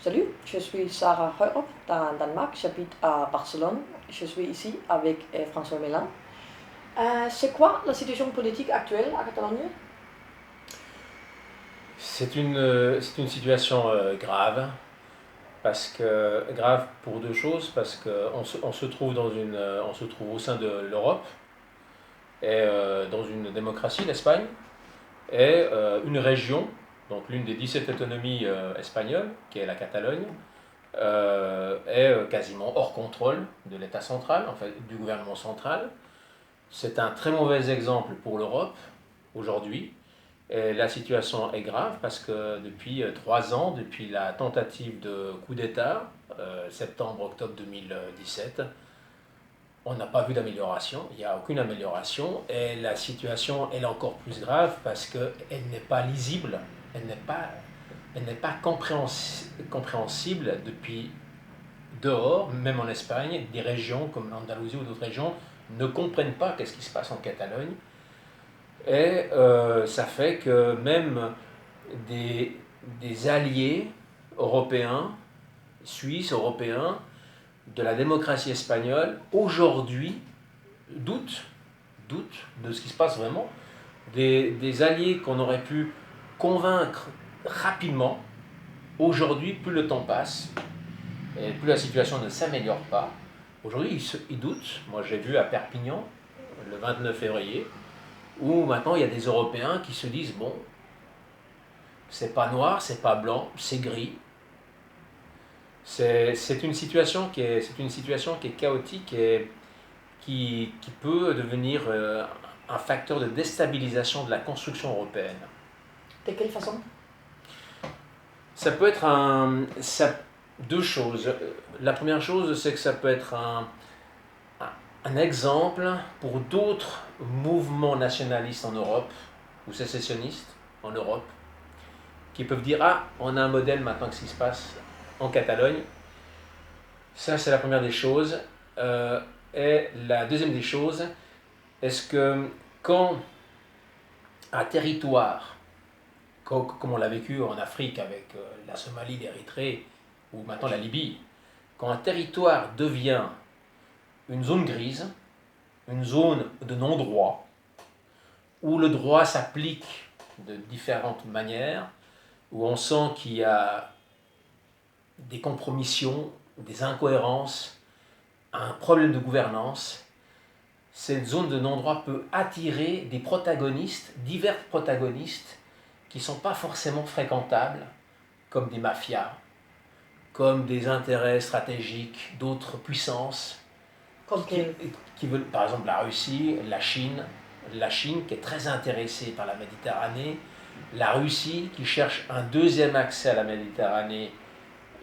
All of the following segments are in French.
Salut, je suis Sarah Hørup dans Danemark, j'habite à Barcelone. Je suis ici avec François Mélan. C'est quoi la situation politique actuelle à Catalogne? C'est une situation grave, grave pour deux choses, parce qu'on se trouve on se trouve au sein de l'Europe, et dans une démocratie, l'Espagne, et une région, donc l'une des 17 autonomies espagnoles, qui est la Catalogne, est quasiment hors contrôle de l'État central, en fait, du gouvernement central. C'est un très mauvais exemple pour l'Europe aujourd'hui. Et la situation est grave parce que depuis 3 ans, depuis la tentative de coup d'État, septembre-octobre 2017, on n'a pas vu d'amélioration, il n'y a aucune amélioration, et la situation est encore plus grave parce qu'elle n'est pas lisible, elle n'est pas compréhensible depuis dehors, même en Espagne, des régions comme l'Andalousie ou d'autres régions ne comprennent pas qu'est-ce qui se passe en Catalogne. Et ça fait que même des alliés européens, suisses, européens, de la démocratie espagnole, aujourd'hui, doutent, doutent de ce qui se passe vraiment. Des alliés qu'on aurait pu convaincre rapidement, aujourd'hui, plus le temps passe, et plus la situation ne s'améliore pas, aujourd'hui, ils doutent. Moi, j'ai vu à Perpignan, le 29 février, où maintenant il y a des Européens qui se disent bon, c'est pas noir, c'est pas blanc, c'est gris. C'est une situation qui est chaotique et qui peut devenir un facteur de déstabilisation de la construction européenne. De quelle façon? Ça peut être deux choses. La première chose, c'est que ça peut être un exemple pour d'autres mouvements nationalistes en Europe ou sécessionnistes en Europe qui peuvent dire ah, on a un modèle maintenant que ce qui se passe en Catalogne. Ça, c'est la première des choses. Et la deuxième des choses, est-ce que quand un territoire, comme on l'a vécu en Afrique avec la Somalie, l'Érythrée ou maintenant la Libye, quand un territoire devient une zone grise, une zone de non-droit, où le droit s'applique de différentes manières, où on sent qu'il y a des compromissions, des incohérences, un problème de gouvernance, cette zone de non-droit peut attirer des protagonistes, divers protagonistes, qui ne sont pas forcément fréquentables, comme des mafias, comme des intérêts stratégiques d'autres puissances, Comme quelle? qui veulent, par exemple, la Russie, la Chine qui est très intéressée par la Méditerranée, la Russie qui cherche un deuxième accès à la Méditerranée.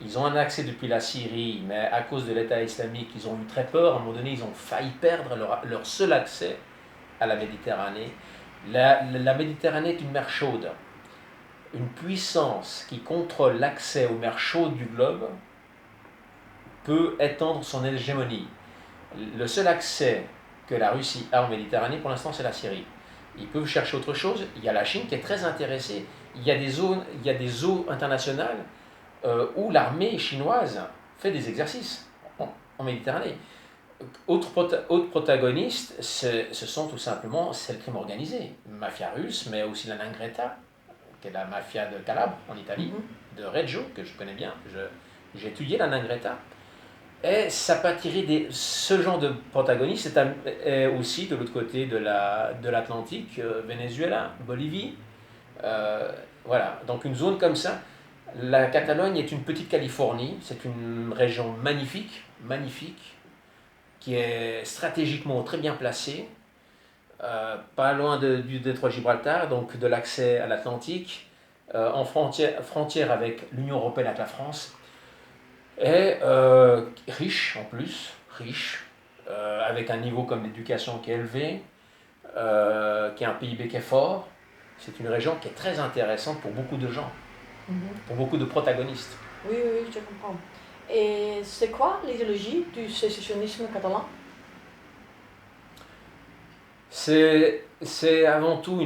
Ils ont un accès depuis la Syrie, mais à cause de l'État islamique, ils ont eu très peur. À un moment donné, ils ont failli perdre leur seul accès à la Méditerranée. La Méditerranée est une mer chaude. Une puissance qui contrôle l'accès aux mers chaudes du globe peut étendre son hégémonie. Le seul accès que la Russie a en Méditerranée, pour l'instant, c'est la Syrie. Ils peuvent chercher autre chose. Il y a la Chine qui est très intéressée. Il y a des eaux internationales où l'armée chinoise fait des exercices en Méditerranée. Autres protagonistes, ce sont tout simplement, c'est le crime organisé. Mafia russe, mais aussi la 'Ndrangheta, qui est la mafia de Calabre, en Italie, de Reggio, que je connais bien. J'ai étudié la 'Ndrangheta. Et ça peut attirer ce genre de protagonistes. C'est aussi de l'autre côté de l'Atlantique, Venezuela, Bolivie. Voilà, donc une zone comme ça. La Catalogne est une petite Californie, c'est une région magnifique, magnifique, qui est stratégiquement très bien placée, pas loin du détroit de Gibraltar, donc de l'accès à l'Atlantique, en frontière avec l'Union européenne, avec la France, et riche en plus, riche, avec un niveau comme l'éducation qui est élevé, qui a un PIB qui est fort. C'est une région qui est très intéressante pour beaucoup de gens, pour beaucoup de protagonistes. Oui, oui, oui, je comprends. Et c'est quoi l'idéologie du sécessionnisme catalan? C'est avant tout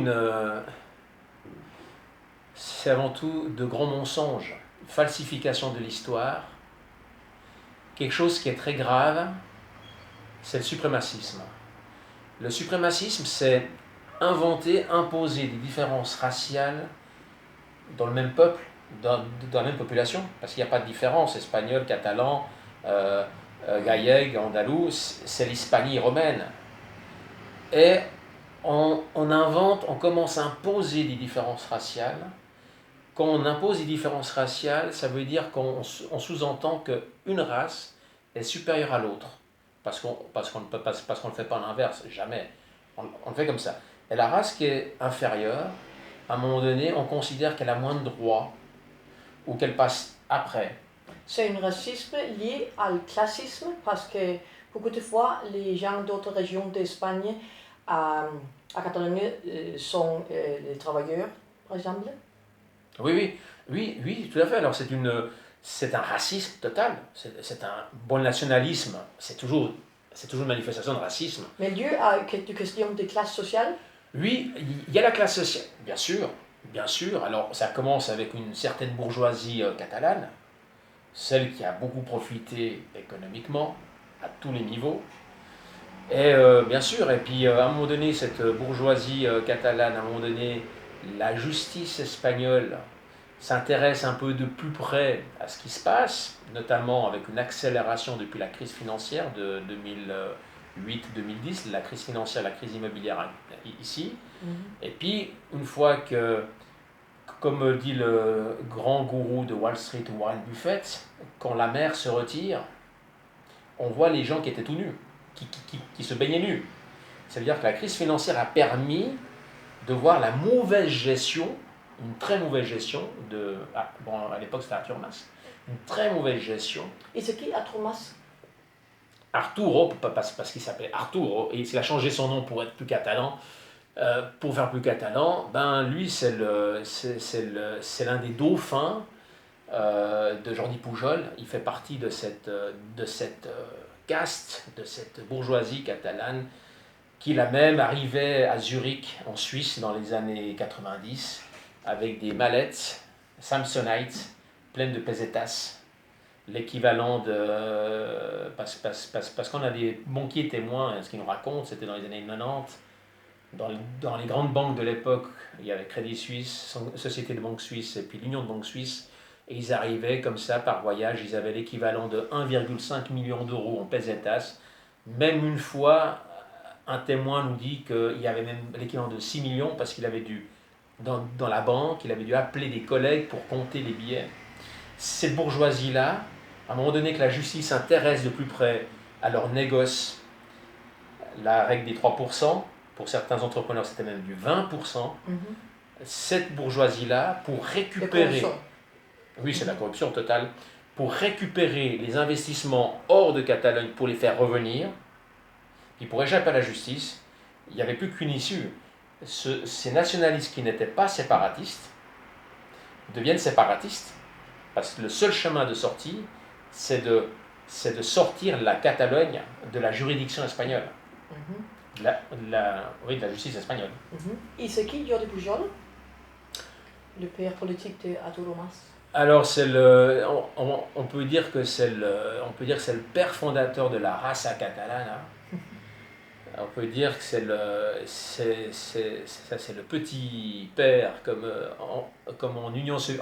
c'est avant tout de grands mensonges, falsification de l'histoire. Quelque chose qui est très grave, c'est le suprémacisme. Le suprémacisme, c'est inventer, imposer des différences raciales dans le même peuple, dans la même population, parce qu'il n'y a pas de différence, espagnol, catalan, gaïègue, andalou, c'est l'Hispanie romaine. Et on invente, on commence à imposer des différences raciales. Quand on impose des différences raciales, ça veut dire qu'on sous-entend qu'une race est supérieure à l'autre, parce qu'on ne le fait pas l'inverse, jamais. On le fait comme ça. Et la race qui est inférieure, à un moment donné, on considère qu'elle a moins de droits, ou qu'elle passe après. C'est un racisme lié au classisme parce que beaucoup de fois, les gens d'autres régions d'Espagne à Catalogne sont les travailleurs, par exemple. Oui, tout à fait. Alors c'est un racisme total, c'est un bon nationalisme, c'est toujours une manifestation de racisme. Mais lieu à une question de classe sociale. Oui, il y a la classe sociale, bien sûr. Alors ça commence avec une certaine bourgeoisie catalane, celle qui a beaucoup profité économiquement, à tous les niveaux. Et bien sûr, et puis à un moment donné, cette bourgeoisie catalane, à un moment donné, la justice espagnole s'intéresse un peu de plus près à ce qui se passe, notamment avec une accélération depuis la crise financière de 2008-2010, la crise financière, la crise immobilière ici. Et puis, une fois que, comme dit le grand gourou de Wall Street, Warren Buffett, quand la mer se retire, on voit les gens qui étaient tout nus, qui se baignaient nus. Ça veut dire que la crise financière a permis de voir la mauvaise gestion, une très mauvaise gestion de... à l'époque c'était Artur Mas, une très mauvaise gestion. Et c'est qui Artur Mas? Arturo, parce qu'il s'appelait Arturo, et il a changé son nom pour être plus catalan. Pour faire plus catalan, lui c'est l'un des dauphins de Jordi Pujol. Il fait partie de cette caste, de cette bourgeoisie catalane qui la même arrivait à Zurich, en Suisse, dans les années 90, avec des mallettes Samsonite pleines de pesetas, l'équivalent de... Parce qu'on a des banquiers témoins, ce qu'ils nous racontent, c'était dans les années 90, dans les grandes banques de l'époque, il y avait Crédit Suisse, Société de banque suisse, et puis l'Union de banque suisse, et ils arrivaient comme ça par voyage, ils avaient l'équivalent de 1,5 million d'euros en pesetas. Même une fois, un témoin nous dit qu'il y avait même l'équivalent de 6 millions parce qu'il avait dû, dans la banque, il avait dû appeler des collègues pour compter les billets. Cette bourgeoisie-là, à un moment donné que la justice s'intéresse de plus près à leur négoce, la règle des 3%, pour certains entrepreneurs c'était même du 20%, cette bourgeoisie-là, pour récupérer... Oui, c'est la corruption totale. Pour récupérer les investissements hors de Catalogne, pour les faire revenir, puis pour échapper à la justice, il n'y avait plus qu'une issue. Ces nationalistes qui n'étaient pas séparatistes deviennent séparatistes, parce que le seul chemin de sortie, c'est de sortir la Catalogne de la juridiction espagnole, de la justice espagnole. Et c'est qui Jordi Pujol, le père politique de Arturo Mas? Alors, on peut dire que c'est le père fondateur de la raça catalana. On peut dire que c'est le petit père, comme en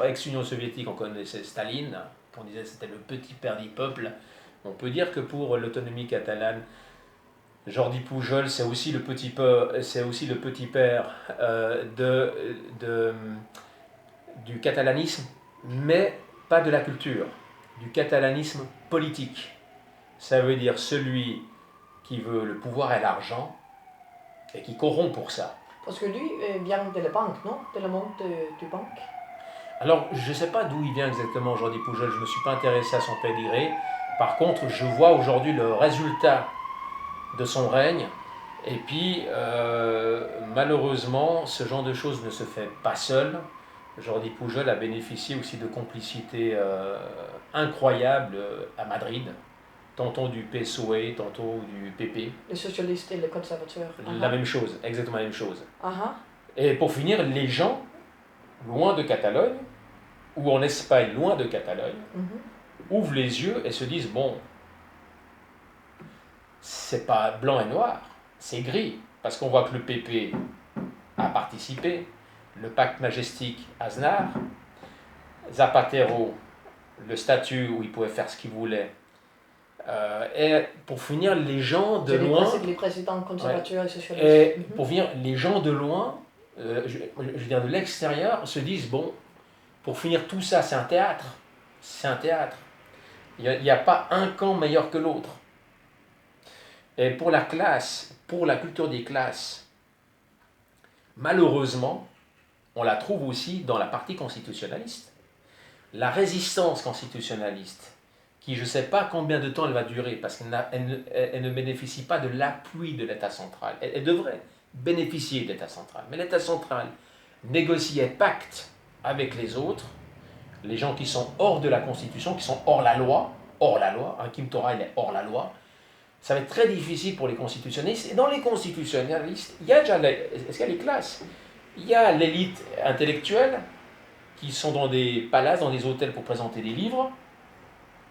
ex-Union soviétique, on connaissait Staline, on disait que c'était le petit père du peuple. On peut dire que pour l'autonomie catalane, Jordi Pujol, c'est aussi le petit père du catalanisme, mais pas de la culture, du catalanisme politique. Ça veut dire celui qui veut le pouvoir et l'argent, et qui corrompt pour ça. Parce que lui vient de la banque, non? De la monde du banque. Alors, je ne sais pas d'où il vient exactement, Jordi Pujol, je ne me suis pas intéressé à son pédigré. Par contre, je vois aujourd'hui le résultat de son règne, et puis, malheureusement, ce genre de choses ne se fait pas seul. Jordi Pujol a bénéficié aussi de complicités incroyables à Madrid, tantôt du PSOE, tantôt du PP. Les socialistes et les conservateurs. La même chose, exactement la même chose. Uh-huh. Et pour finir, les gens, loin de Catalogne, ou en Espagne, loin de Catalogne, Mhm. ouvrent les yeux et se disent, bon, c'est pas blanc et noir, c'est gris, parce qu'on voit que le PP a participé, le pacte majestic Aznar, Zapatero, le statut où il pouvait faire ce qu'il voulait, et pour finir, les gens de C'est loin, les présidents conservateurs et et socialistes. Mhm. pour finir, les gens de loin, je veux dire de l'extérieur, se disent, bon, pour finir tout ça, c'est un théâtre, c'est un théâtre. Il n'y a pas un camp meilleur que l'autre. Et pour la classe, pour la culture des classes, malheureusement, on la trouve aussi dans la partie constitutionnaliste. La résistance constitutionnaliste, qui je ne sais pas combien de temps elle va durer, parce qu'elle ne bénéficie pas de l'appui de l'État central. Elle devrait bénéficier de l'État central. Mais l'État central négociait pacte avec les autres, les gens qui sont hors de la Constitution, qui sont hors la loi, un Kim Torra, il est hors la loi. Ça va être très difficile pour les constitutionnalistes. Et dans les constitutionnalistes, il y a déjà est-ce qu'il y a les classes? Il y a l'élite intellectuelle qui sont dans des palaces, dans des hôtels pour présenter des livres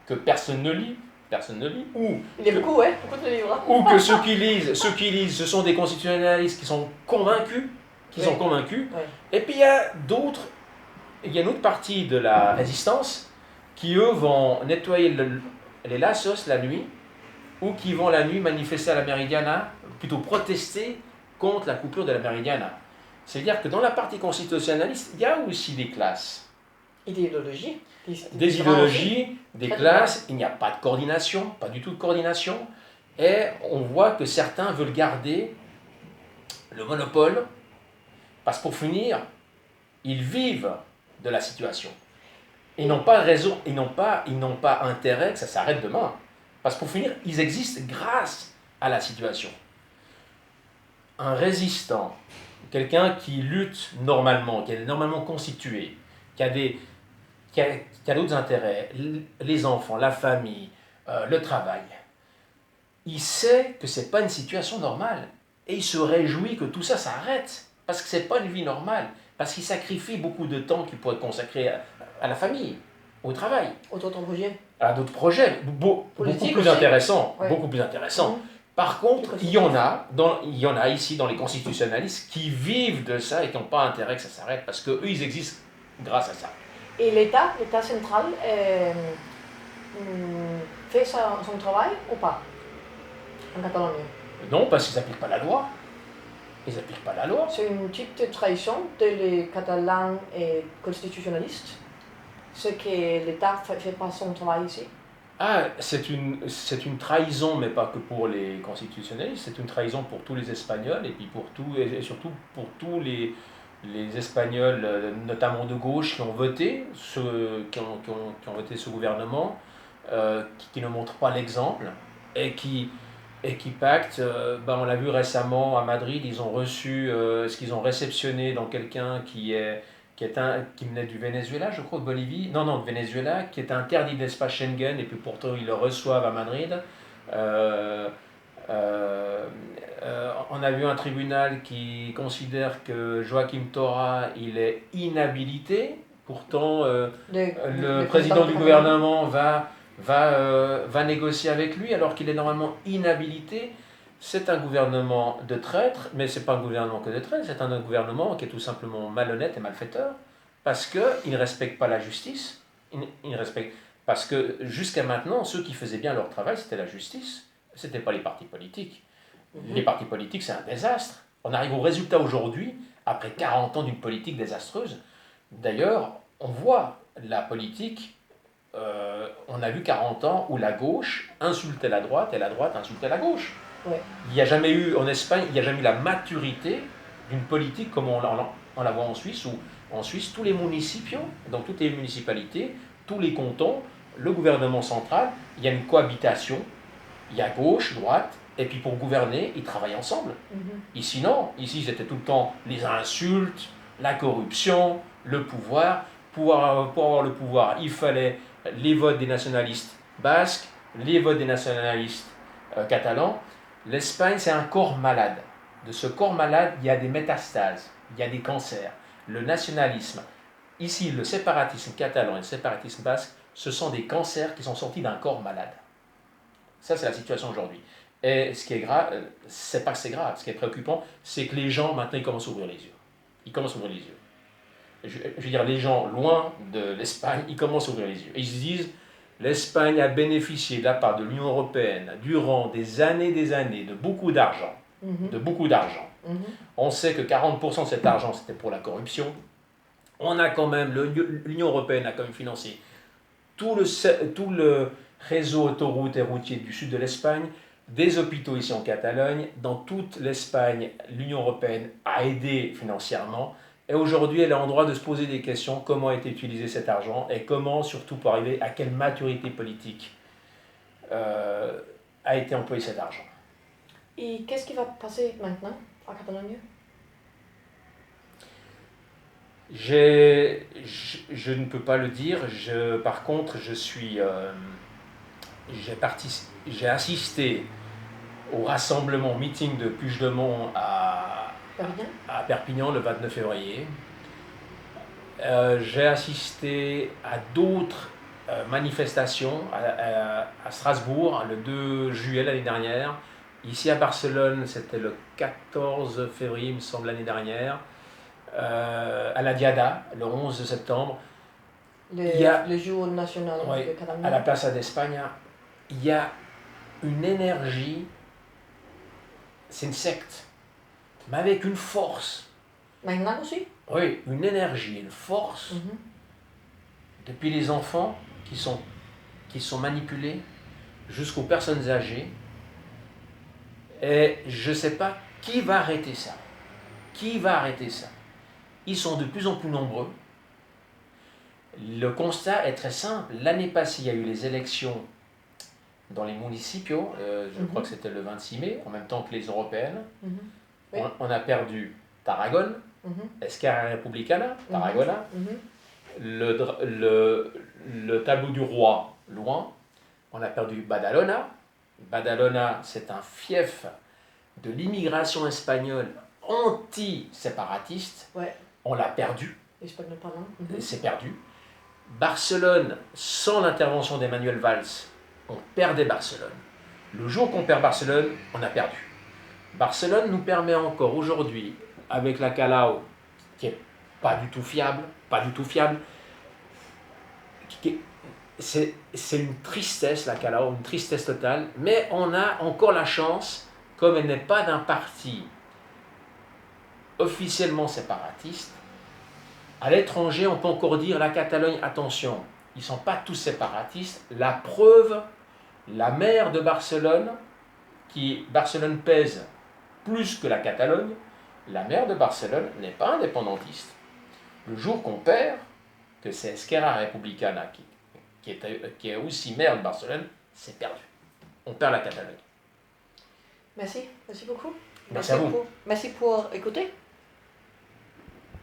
que personne ne lit, Il y a beaucoup, ouais, beaucoup de livres. ou que ceux qui lisent, ce sont des constitutionnalistes qui sont convaincus, Oui. Oui. Et puis il y a d'autres, il y a une autre partie de la résistance qui eux vont nettoyer les lassos la nuit, ou qui vont la nuit manifester à la Meridiana, plutôt protester contre la coupure de la Meridiana. C'est-à-dire que dans la partie constitutionnaliste, il y a aussi des classes. Idéologie. Des idéologies, des classes, il n'y a pas de coordination, pas du tout de coordination, et on voit que certains veulent garder le monopole, parce que pour finir, ils vivent de la situation. Ils n'ont pas raison, ils n'ont pas intérêt que ça s'arrête demain. Parce que pour finir, ils existent grâce à la situation. Un résistant, quelqu'un qui lutte normalement, qui est normalement constitué, qui a d'autres intérêts, les enfants, la famille, le travail, il sait que ce n'est pas une situation normale. Et il se réjouit que tout ça s'arrête. Parce que ce n'est pas une vie normale. Parce qu'il sacrifie beaucoup de temps qu'il pourrait consacrer à la famille, au travail. À d'autres projets, beaucoup plus intéressants. Ouais. Beaucoup plus intéressants. Par contre, il y en a ici dans les constitutionnalistes qui vivent de ça et qui n'ont pas intérêt que ça s'arrête parce qu'eux, ils existent grâce à ça. Et l'État central, fait son travail ou pas en Catalogne? Non, parce qu'ils n'appliquent pas la loi. Ils n'appliquent pas la loi. C'est une type de trahison des Catalans et constitutionnalistes, ce que l'État ne fait pas son travail ici. Ah, c'est une trahison, mais pas que pour les constitutionnalistes, c'est une trahison pour tous les Espagnols et puis surtout pour tous les Espagnols, notamment de gauche, qui ont voté qui ont voté ce gouvernement, qui ne montrent pas l'exemple et qui pactent. On l'a vu récemment à Madrid, ils ont reçu ce qu'ils ont réceptionné dans quelqu'un qui venait du Venezuela, je crois, de Bolivie, non, de Venezuela, qui est interdit d'espace Schengen, et puis pourtant ils le reçoivent à Madrid. On a vu un tribunal qui considère que Joaquim Torra, il est inhabilité, pourtant le président du gouvernement va négocier avec lui alors qu'il est normalement inhabilité. C'est un gouvernement de traîtres, mais ce n'est pas un gouvernement que de traîtres, c'est un gouvernement qui est tout simplement malhonnête et malfaiteur, parce qu'il ne respecte pas la justice, parce que jusqu'à maintenant, ceux qui faisaient bien leur travail, c'était la justice, ce n'était pas les partis politiques. Les partis politiques, c'est un désastre. On arrive au résultat aujourd'hui, après 40 ans d'une politique désastreuse. D'ailleurs, on voit la politique, on a vu 40 ans où la gauche insultait la droite et la droite insultait la gauche. Ouais. Il n'y a jamais eu, en Espagne, il n'y a jamais eu la maturité d'une politique comme on la voit en Suisse, où en Suisse, tous les municipios, dans toutes les municipalités, tous les cantons, le gouvernement central, il y a une cohabitation, il y a gauche, droite, et puis pour gouverner, ils travaillent ensemble. Ici, non. Ici, c'était tout le temps les insultes, la corruption, le pouvoir. Pour avoir le pouvoir, il fallait les votes des nationalistes basques, les votes des nationalistes catalans. L'Espagne, c'est un corps malade. De ce corps malade, il y a des métastases, il y a des cancers. Le nationalisme, ici, le séparatisme catalan et le séparatisme basque, ce sont des cancers qui sont sortis d'un corps malade. Ça, c'est la situation aujourd'hui. Et ce qui est grave, c'est pas que c'est grave, ce qui est préoccupant, c'est que les gens, maintenant, ils commencent à ouvrir les yeux. Ils commencent à ouvrir les yeux. Je veux dire, les gens loin de l'Espagne, ils commencent à ouvrir les yeux. Et ils se disent, l'Espagne a bénéficié de la part de l'Union européenne durant des années, de beaucoup d'argent. De beaucoup d'argent. On sait que 40% de cet argent, c'était pour la corruption. On a quand même, l'Union européenne a quand même financé tout le réseau autoroute et routier du sud de l'Espagne, des hôpitaux ici en Catalogne. Dans toute l'Espagne, l'Union européenne a aidé financièrement. Et aujourd'hui, elle est en droit de se poser des questions, comment a été utilisé cet argent et comment, surtout pour arriver à quelle maturité politique a été employé cet argent. Et qu'est-ce qui va passer maintenant à Catalogne? Je ne peux pas le dire. Par contre, j'ai assisté au rassemblement, au meeting de Puigdemont à Perpignan le 29 février. J'ai assisté à d'autres manifestations à Strasbourg le 2 juillet l'année dernière. Ici à Barcelone, c'était le 14 février, il me semble, l'année dernière. À la Diada, le 11 septembre. Le jour national de Catalogne. À la Plaza d'Espagne, il y a une énergie, c'est une secte, mais avec une force. Maintenant aussi? Oui, une énergie, une force. Depuis les enfants qui sont manipulés jusqu'aux personnes âgées. Et je ne sais pas qui va arrêter ça. Qui va arrêter ça? Ils sont de plus en plus nombreux. Le constat est très simple. L'année passée, il y a eu les élections dans les municipios. Je crois que c'était le 26 mai, en même temps que les européennes. Oui. On a perdu Tarragone, Esquerra Republicana, Tarragona. Le tableau du roi, loin. On a perdu Badalona. Badalona, c'est un fief de l'immigration espagnole anti-séparatiste. Ouais. On l'a perdu. Espagnol parlant. C'est perdu. Barcelone, sans l'intervention d'Emmanuel Valls, on perdait Barcelone. Le jour qu'on perd Barcelone, on a perdu. Barcelone nous permet encore aujourd'hui, avec la Calau, qui est pas du tout fiable, c'est une tristesse, la Calau, une tristesse totale, mais on a encore la chance, comme elle n'est pas d'un parti officiellement séparatiste, à l'étranger, on peut encore dire la Catalogne, attention, ils ne sont pas tous séparatistes. La preuve, la maire de Barcelone, Barcelone pèse plus que la Catalogne, la maire de Barcelone n'est pas indépendantiste. Le jour qu'on perd, que c'est Esquerra Republicana qui est aussi maire de Barcelone, c'est perdu. On perd la Catalogne. Merci beaucoup. Merci à vous. Merci pour écouter.